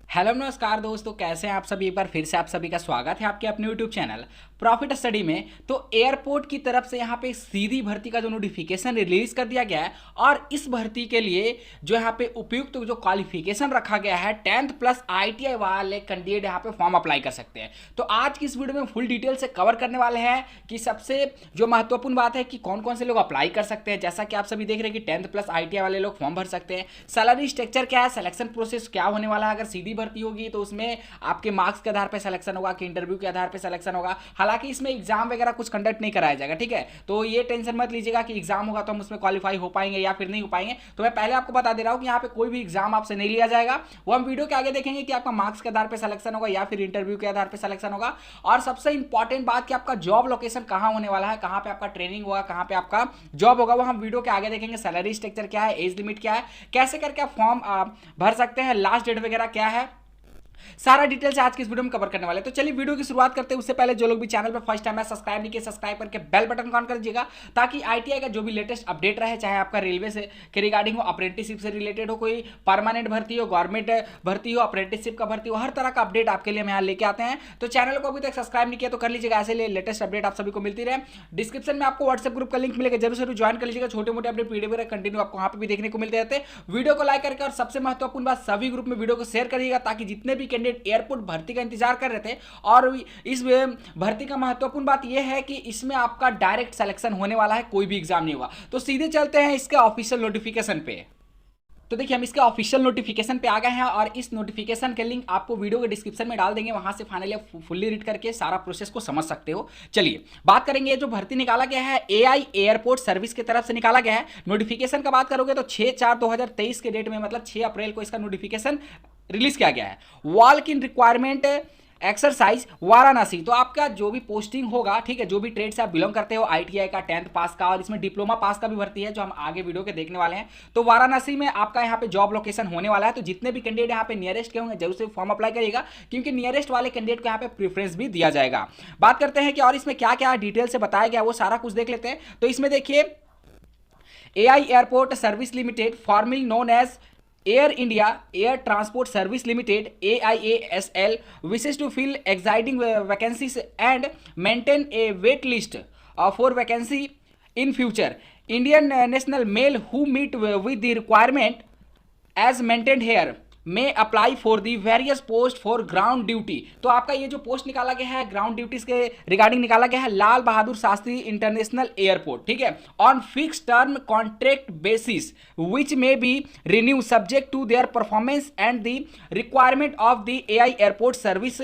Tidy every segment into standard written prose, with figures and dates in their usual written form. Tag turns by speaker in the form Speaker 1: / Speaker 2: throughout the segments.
Speaker 1: Hello नमस्कार दोस्तों, कैसे हैं आप सभी। एक बार फिर से आप सभी का स्वागत है आपके अपने यूट्यूब चैनल प्रॉफिट स्टडी में। तो एयरपोर्ट की तरफ से यहाँ पे सीधी भर्ती का जो नोटिफिकेशन रिलीज कर दिया गया है और इस भर्ती के लिए जो यहाँ पे उपयुक्त जो क्वालिफिकेशन रखा गया है 10th प्लस ITI वाले कैंडिडेट यहाँ पे फॉर्म अप्लाई कर सकते हैं। तो आज की इस वीडियो में फुल डिटेल से कवर करने वाले हैं कि सबसे जो महत्वपूर्ण बात है कि कौन कौन से लोग अप्लाई कर सकते हैं। जैसा कि आप सभी देख रहे हैं कि 10th प्लस ITI वाले लोग फॉर्म भर सकते हैं। सैलरी स्ट्रक्चर क्या है, सिलेक्शन प्रोसेस क्या होने वाला है। अगर सीधी भर्ती होगी तो उसमें आपके मार्क्स के आधार पर सिलेक्शन होगा कि इंटरव्यू के आधार पर सिलेक्शन होगा। हालांकि इसमें एग्जाम वगैरह कुछ कंडक्ट नहीं कराया जाएगा, ठीक है। तो ये टेंशन मत लीजिएगा कि एग्जाम होगा तो हम उसमें क्वालिफाई हो पाएंगे या फिर नहीं हो पाएंगे। तो मैं पहले आपको बता दे रहा हूं कि यहाँ पे कोई भी एग्जाम आपसे नहीं लिया जाएगा। वो हम वीडियो के आगे देखेंगे कि आपका मार्क्स के आधार पर सिलेक्शन होगा या फिर इंटरव्यू के आधार पर सिलेक्शन होगा। और सबसे इंपॉर्टेंट बात कि आपका जॉब लोकेशन कहां होने वाला है, कहां पे आपका ट्रेनिंग होगा, कहां पे आपका जॉब होगा, वो हम वीडियो के आगे देखेंगे। सैलरी स्ट्रक्चर क्या है, एज लिमिट क्या है, कैसे करके आप फॉर्म भर सकते हैं, लास्ट डेट वगैरह क्या है, सारा डिटेल से आज की इस वीडियो में कवर करने वाले। तो चलिए वीडियो की शुरुआत करते हैं। उससे पहले जो लोग भी चैनल पर फर्स्ट टाइम है सब्सक्राइब नहीं किए, सब्सक्राइब करके बेल बटन ऑन कर दीजिएगा ताकि ITI का जो भी लेटेस्ट अपडेट रहे, चाहे आपका रेलवे से के रिगार्डिंग हो, अप्रेंटिसशिप से रिलेटेड हो, कोई परमानेंट भर्ती हो, गवर्नमेंट भर्ती हो, अप्रेंटिसशिप का भर्ती हो, हर तरह का अपडेट आपके लिए हम यहाँ लेके आते हैं। तो चैनल को अभी तक सब्सक्राइब नहीं किया तो कर लीजिएगा, ऐसे लिए लेटेस्ट अपडेट आप सभी को मिलती रहे। डिस्क्रिप्शन में आपको व्हाट्सएप ग्रुप का लिंक मिलेगा, जरूर जरूर ज्वाइन कर लीजिएगा। छोटे मोटे अपडेट पीडीएफ वगैरह कंटिन्यू आपको वहाँ पे भी देखने को मिलते रहते हैं। वीडियो को लाइक करके और सबसे महत्वपूर्ण बात, सभी ग्रुप में वीडियो को शेयर करिएगा ताकि जितने भी कैंडिडेट एयरपोर्ट भर्ती का इंतजार कर रहे थे, और इस भर्ती का महत्वपूर्ण बात यह है कि इसमें आपका डायरेक्ट सिलेक्शन होने वाला है, कोई भी एग्जाम नहीं होगा। तो सीधे चलते हैं इसके ऑफिशियल नोटिफिकेशन पे। तो देखिए हम इसके ऑफिशियल नोटिफिकेशन पे आ गए हैं और इस नोटिफिकेशन के लिंक आपको वीडियो के डिस्क्रिप्शन में डाल देंगे, वहां से फाइनली आप फुल्ली रीड करके सारा प्रोसेस को समझ सकते हो। चलिए बात करेंगे, जो भर्ती निकाला गया है AI एयरपोर्ट सर्विस की तरफ से निकाला गया है। नोटिफिकेशन का बात करोगे तो 6/4/2023 के डेट में, मतलब 6 अप्रैल को इसका नोटिफिकेशन रिलीज किया गया है। Walk in requirement exercise Varanasi. तो आपका जो भी पोस्टिंग होगा, ठीक है, जो भी ट्रेड से आप बिलोंग करते हो, ITI का 10th पास का, और इसमें डिप्लोमा पास का भी भर्ती है जो हम आगे वीडियो के देखने वाले हैं। तो वाराणसी में आपका यहाँ पे जॉब लोकेशन होने वाला है। तो जितने भी कैंडिडेट यहाँ पे नियरेस्ट के होंगे जरूर से फॉर्म अप्लाई करिएगा, क्योंकि नियरेस्ट वाले कैंडिडेट को यहाँ पे प्रेफरेंस भी दिया जाएगा। बात करते हैं कि और इसमें क्या क्या डिटेल से बताया गया, वो सारा कुछ देख लेते हैं। तो इसमें देखिए, AI airport service limited, formerly known as Air India air transport service limited AIASL, wishes to fill exciting vacancies and maintain a wait list for vacancy in future. Indian national male who meet with the requirement as maintained here may apply for the various post for ground duty। तो आपका ये जो post निकाला गया है ground duties के regarding निकाला गया है, लाल बहादुर शास्त्री इंटरनेशनल एयरपोर्ट, ठीक है, on fix term contract basis which may be renew subject to their performance and the requirement of the AI airport service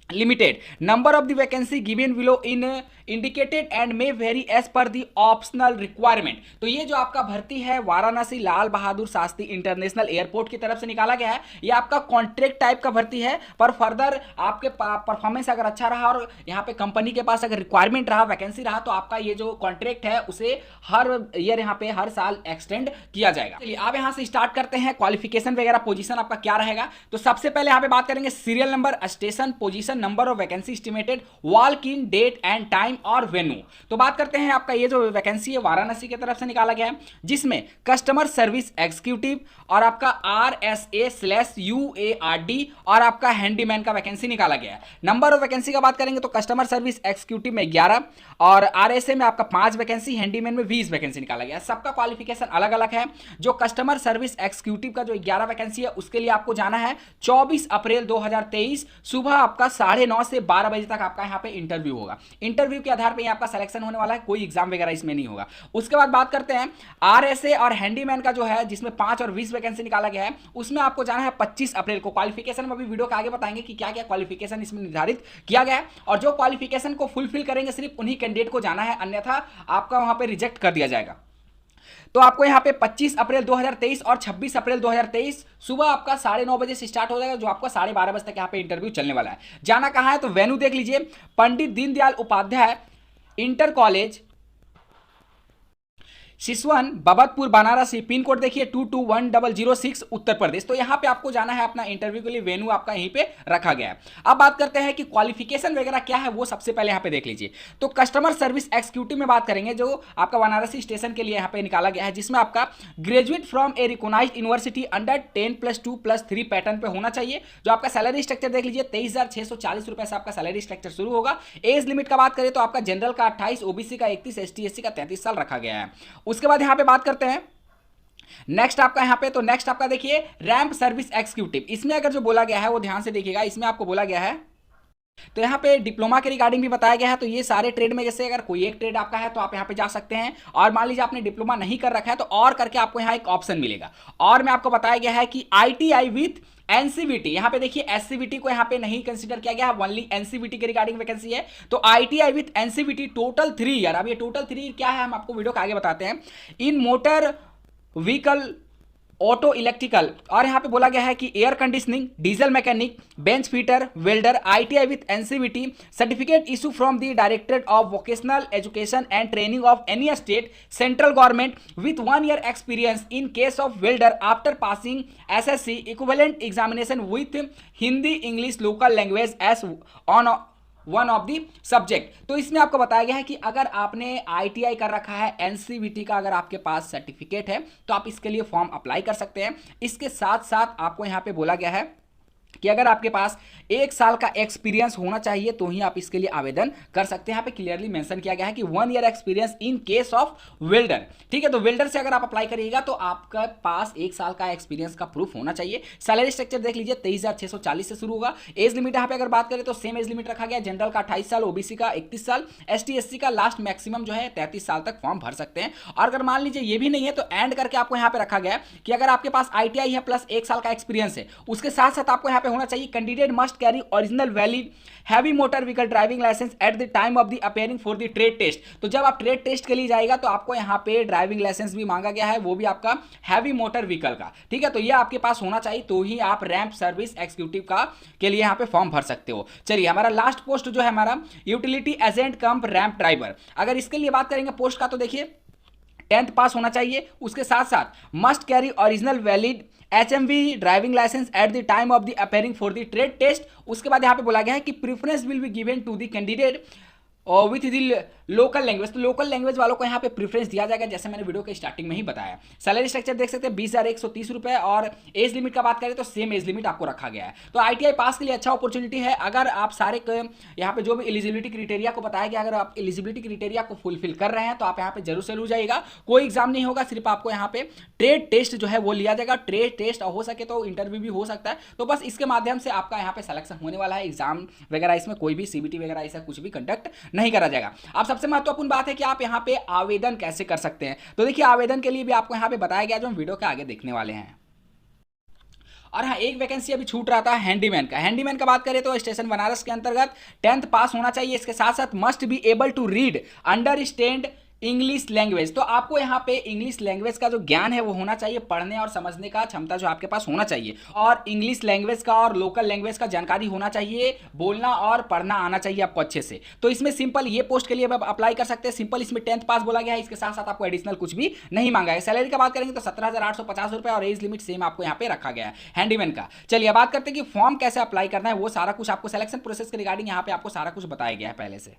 Speaker 1: limited. Number of the vacancy given below in indicated and may very as per the optional requirement. तो ये जो आपका भर्ती है Varanasi Lal Bahadur Shastri international airport की तरफ से निकाला गया है, ये आपका कॉन्ट्रैक्ट टाइप का भर्ती है, पर फर्दर आपके परफॉर्मेंस अगर अच्छा रहा और यहाँ पे कंपनी के पास अगर रिक्वायरमेंट रहा, वैकेंसी रहा, तो आपका ये जो कॉन्ट्रैक्ट है उसे हर ईयर यहाँ पे हर साल एक्सटेंड किया जाएगा। चलिए आप यहाँ से स्टार्ट करते हैं, क्वालिफिकेशन वगैरह पोजीशन आपका क्या रहेगा। तो सबसे पहले यहाँ पे बात करेंगे serial number, station, position, number of vacancy estimated, walk in date and time और वेन्यू। तो बात करते हैं आपका ये जो वैकेंसी है वाराणसी की तरफ से निकाला गया है, जिसमें कस्टमर सर्विस एग्जीक्यूटिव और आपका RSA/UARD और आपका हैंडीमैन का वैकेंसी निकाला गया है। नंबर ऑफ वैकेंसी का बात करेंगे तो कस्टमर सर्विस एग्जीक्यूटिव में 11 और RSA में आपका 5 वैकेंसी, हैंडीमैन में 20 वैकेंसी निकाला गया है। सबका क्वालिफिकेशन अलग अलग है। जो कस्टमर सर्विस एग्जीक्यूटिव का जो 11 वैकेंसी है उसके लिए आपको जाना है 24 अप्रैल 2023 सुबह आपका 9:30 से 12 बजे तक आपका यहाँ पे इंटरव्यू होगा। इंटरव्यू के आधार पे आपका सिलेक्शन होने वाला है, कोई एग्जाम वगैरह इसमें नहीं होगा। उसके बाद बात करते हैं RSA और हैंडीमैन का जो है, जिसमें 5 और 20 वैकेंसी निकाला गया है, उसमें आपको जाना है 25 अप्रैल को। क्वालिफिकेशन में अभी वीडियो के आगे बताएंगे कि क्या क्या क्वालिफिकेशन इसमें निर्धारित किया गया है, और जो क्वालिफिकेशन को फुलफिल करेंगे सिर्फ उन्हीं कैंडिडेट को जाना है, अन्यथा आपका वहां पे रिजेक्ट कर दिया जाएगा। तो आपको यहाँ पे 25 अप्रैल 2023 और 26 अप्रैल 2023 सुबह आपका 9:30 बजे से स्टार्ट हो जाएगा, जो आपका 12:30 बजे तक यहाँ पे इंटरव्यू चलने वाला है। जाना कहाँ है तो वेन्यू देख लीजिए, Pandit Deendayal Upadhyay inter college Siswan Babatpur Banarasi, pin code देखिए 221006 उत्तर प्रदेश। तो यहाँ पे आपको जाना है अपना इंटरव्यू के लिए, वेन्यू आपका यहीं पे रखा गया है। अब बात करते हैं कि क्वालिफिकेशन वगैरह क्या है, वो सबसे पहले यहाँ पे देख लीजिए। तो कस्टमर सर्विस एक्जीक्यूटिव में बात करेंगे, जो आपका वाराणसी स्टेशन के लिए यहाँ पे निकाला गया है, जिसमें आपका graduate from a recognised university under 10+2+3 pattern पे होना चाहिए। जो आपका सैलरी स्ट्रक्चर देख लीजिए, 23,640 रुपए से आपका सैलरी स्ट्रक्चर शुरू होगा। एज लिमिट का बात करें तो आपका जनरल का 28, ओबीसी का 31, एसटी एससी का 33 साल रखा गया है। उसके बाद यहां पे बात करते हैं नेक्स्ट आपका, यहां पे तो नेक्स्ट आपका देखिए रैंप सर्विस एक्जीक्यूटिव। इसमें अगर जो बोला गया है वो ध्यान से देखिएगा, इसमें आपको बोला गया है तो यहाँ पे डिप्लोमा के रिगार्डिंग भी बताया गया है। तो ये सारे ट्रेड में जैसे अगर कोई एक ट्रेड आपका है तो आप यहाँ पे जा सकते हैं, और मान लीजिए आपने डिप्लोमा नहीं कर रखा है तो और करके आपको यहाँ एक ऑप्शन मिलेगा। और में आपको बताया गया है कि आईटीआई विथ एनसीवीटी, यहाँ पे देखिए एससीवीटी को यहाँ पे नहीं कंसीडर किया गया, ओनली एनसीवीटी के रिगार्डिंग वैकेंसी है। तो ITI with NCVT total 3 year. अब ये टोटल 3 ईयर क्या है हम आपको वीडियो के आगे बताते हैं। इन मोटर व्हीकल, ऑटो इलेक्ट्रिकल, और यहाँ पे बोला गया है कि air conditioning, diesel mechanic, bench fitter, welder, ITI with NCVT, certificate issue from the directorate of vocational education and training of any state central government with 1 year experience in case of welder after passing SSC equivalent examination with Hindi English local language as on one of the subject. तो इसमें आपको बताया गया है कि अगर आपने ITI कर रखा है, एनसीवीटी का अगर आपके पास सर्टिफिकेट है तो आप इसके लिए फॉर्म अप्लाई कर सकते हैं। इसके साथ साथ आपको यहां पे बोला गया है कि अगर आपके पास 1 साल का एक्सपीरियंस होना चाहिए तो ही आप इसके लिए आवेदन कर सकते हैं। यहाँ पे क्लियरली मेंशन किया गया है कि 1 year experience in case of welder. ठीक है, तो वेल्डर से अगर आप अप्लाई करिएगा तो आपका पास 1 साल का एक्सपीरियंस का प्रूफ होना चाहिए। सैलरी स्ट्रक्चर देख लीजिए, 23,640 से शुरू होगा। एज लिमिट यहाँ पे अगर बात करें तो सेम एज लिमिट रखा गया, जनरल का 28 साल, ओबीसी का 31 साल, एसटी एससी का लास्ट मैक्सिमम जो है 33 साल तक फॉर्म भर सकते हैं। और अगर मान लीजिए ये भी नहीं है तो एंड करके आपको यहाँ पे रखा गया कि अगर आपके पास आईटीआई है प्लस 1 साल का एक्सपीरियंस है, उसके साथ साथ आपको यहाँ पे होना चाहिए candidate must carry original valid heavy motor vehicle driving licence at the time of the appearing for the trade test. तो जब आप ट्रेड टेस्ट के लिए जाएगा तो आपको यहाँ पे ड्राइविंग लाइसेंस भी मांगा गया है, वो भी आपका हैवी मोटर व्हीकल का। ठीक है, तो ये आपके पास होना चाहिए तो ही आप रैंप सर्विस एक्जीक्यूटिव का के लिए यहाँ पे फॉर्म भर सकते हो। चलिए, हमारा लास्ट पोस्ट जो है हमारा यूटिलिटी एजेंट कम रैंप ड्राइवर। अगर इसके लिए बात करेंगे पोस्ट का तो देखिए 10th पास होना चाहिए, उसके साथ साथ must carry original valid HMV driving licence at the time of the appearing for the trade test. उसके बाद यहाँ पे बोला गया है कि preference will be given to the candidate और विथ द लोकल लैंग्वेज। तो लोकल लैंग्वेज वालों को यहाँ पे प्रेफरेंस दिया जाएगा, जैसे मैंने वीडियो के स्टार्टिंग में ही बताया। सैलरी स्ट्रक्चर देख सकते हैं 20,130 रुपए, और एज लिमिट का बात करें तो सेम एज लिमिट आपको रखा गया है। तो आईटीआई पास के लिए अच्छा अपॉर्चुनिटी है। अगर आप सारे यहाँ पे जो भी एलिजिबिलिटी क्राइटेरिया को बताया गया, अगर आप एलिजिबिलिटी क्राइटेरिया को फुलफिल कर रहे हैं तो आप यहाँ पे जरूर से जरूर जाइएगा। कोई एग्जाम नहीं होगा, सिर्फ आपको यहाँ पे ट्रेड टेस्ट जो है वो लिया जाएगा। ट्रेड टेस्ट हो सके तो इंटरव्यू भी हो सकता है। तो बस इसके माध्यम से आपका यहाँ पे सिलेक्शन होने वाला है। एग्जाम वगैरह इसमें कोई भी सीबीटी वगैरह ऐसा कुछ भी कंडक्ट नहीं करा जाएगा। अब सबसे महत्वपूर्ण बात है कि आप यहाँ पे आवेदन कैसे कर सकते हैं। तो देखिए, आवेदन के लिए भी आपको यहाँ पे बताया गया, जो हम वीडियो के आगे देखने वाले हैं। और हाँ, एक वैकेंसी अभी छूट रहा था हैंडीमैन का। हैंडीमैन का बात करें तो स्टेशन बनारस के अंतर्गत 10th पास होना चाहिए। इसके साथ साथ must be able to read understand English language. तो आपको यहाँ पे इंग्लिश लैंग्वेज का जो ज्ञान है वो होना चाहिए, पढ़ने और समझने का क्षमता जो आपके पास होना चाहिए, और इंग्लिश लैंग्वेज का और लोकल लैंग्वेज का जानकारी होना चाहिए, बोलना और पढ़ना आना चाहिए आपको अच्छे से। तो इसमें सिंपल ये पोस्ट के लिए आप अप्लाई कर सकते हैं। सिंपल इसमें 10th पास बोला गया है, इसके साथ साथ आपको एडिशनल कुछ भी नहीं मांगा है। सैलरी का बात करेंगे तो 17,850 रुपए, और एज लिमिट सेम आपको यहाँ पे रखा गया है हैंडीमैन का। चलिए, बात करते हैं कि फॉर्म कैसे अप्लाई करना है। वो सारा कुछ आपको सिलेक्शन प्रोसेस के रिगार्डिंग यहाँ पे आपको सारा कुछ बताया गया है पहले से।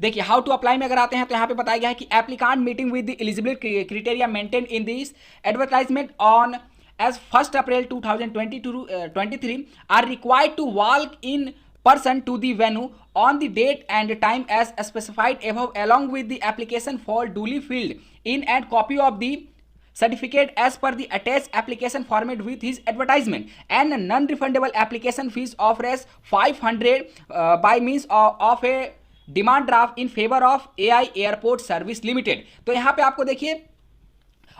Speaker 1: देखिए, हाउ टू अप्लाई में अगर आते हैं तो यहाँ पे बताया गया है कि applicant meeting with the eligibility criteria maintain in this advertisement on as 1 April 2023 are required to walk in person to the venue on the date and time as specified above, along with the application for duly filled in and copy of the certificate as per the attached application format with his advertisement, and non-refundable application fees of Rs 500 by means of a demand draft in favour of AI airport service limited. तो यहाँ पे आपको देखिए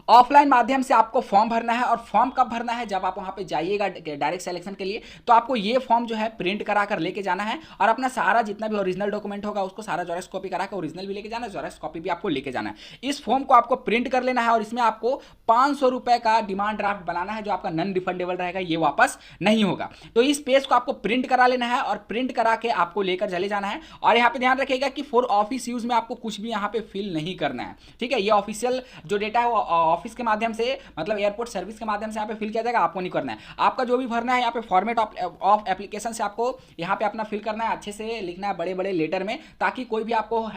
Speaker 1: offline माध्यम से आपको form भरना है, और फॉर्म कब भरना है, जब आप वहां पे जाइएगा डायरेक्ट सिलेक्शन के लिए, तो आपको ये फॉर्म जो है प्रिंट करा कर लेके जाना है, और अपना सारा जितना भी ओरिजिनल डॉक्यूमेंट होगा उसको सारा जेरॉक्स कॉपी करा कर ओरिजिनल भी लेके जाना है, जेरॉक्स कॉपी भी आपको लेके जाना है। इस फॉर्म को आपको प्रिंट कर लेना है, और इसमें आपको 500 रुपए का डिमांड ड्राफ्ट बनाना है, जो आपका नॉन रिफंडेबल रहेगा, ये वापस नहीं होगा। तो इस पेज को आपको प्रिंट करा लेना है, और प्रिंट करा के आपको लेकर चले जाना है। और यहाँ पे ध्यान रखिएगा कि फॉर ऑफिस यूज में आपको कुछ भी यहाँ पे फिल नहीं करना है, ठीक है। ये ऑफिशियल जो डेटा है वो ऑफिस के माध्यम से, मतलब एयरपोर्ट सर्विस के माध्यम से यहाँ पे फिल किया जाएगा, आपको नहीं करना है। आपका जो भी भरना है यहाँ पे फॉर्मेट ऑफ एप्लीकेशन से आपको यहाँ पे अपना फिल करना है, अच्छे से लिखना है बड़े बड़े लेटर में, ताकि कोई भी आपको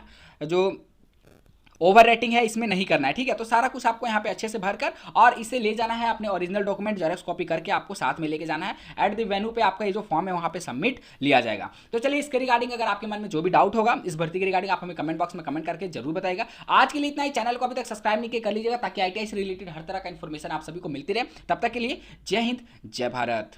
Speaker 1: जो ओवर रेटिंग है इसमें नहीं करना है, ठीक है। तो सारा कुछ आपको यहाँ पे अच्छे से भरकर और इसे ले जाना है, अपने ओरिजिनल डॉक्यूमेंट जेरॉक्स कॉपी करके आपको साथ में लेके जाना है। एट द वेन्यू पे आपका ये जो फॉर्म है वहाँ पे सबमिट लिया जाएगा। तो चलिए, इसके रिगार्डिंग अगर आपके मन में जो भी डाउट होगा इस भर्ती के रिगार्डिंग, आप हमें कमेंट बॉक्स में कमेंट करके जरूर बताएगा। आज के लिए इतना ही। चैनल को अभी तक सब्सक्राइब नहीं किया, कर लीजिएगा, ताकि ITI से रिलेटेड हर तरह का इन्फॉर्मेशन आप सभी को मिलती रहे। तब तक के लिए जय हिंद, जय भारत।